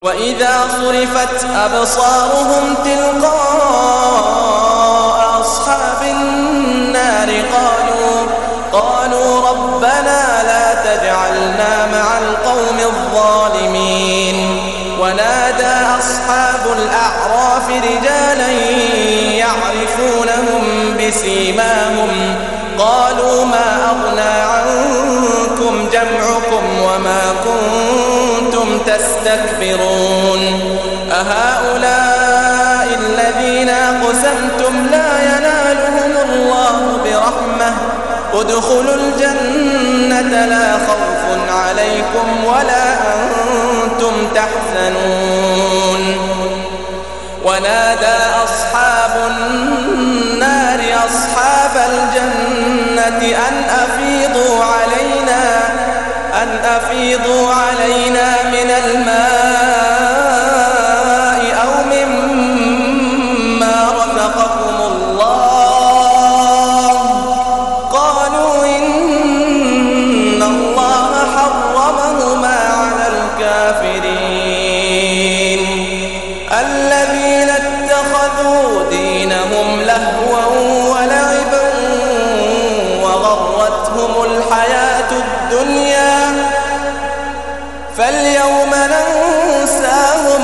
وإذا صرفت أبصارهم تلقاء أصحاب النار قالوا ربنا لا تجعلنا مع القوم الظالمين. ونادى أصحاب الأعراف رجالا يعرفونهم بسيماهم قالوا ما أغنى عنكم جمعكم وما كنتم تستكبرون أهؤلاء الذين أقسمتم لا ينالهم الله برحمة ادخلوا الجنة لا خوف عليكم ولا أنتم تحزنون. ونادى أصحاب النار أصحاب الجنة أن أفيضوا علينا من الماء أو مما رزقكم الله قالوا إن الله حرمهما على الكافرين الذين اتخذوا دينهم لهوا ولعبا وغرتهم الحياة الدنيا فاليوم ننساهم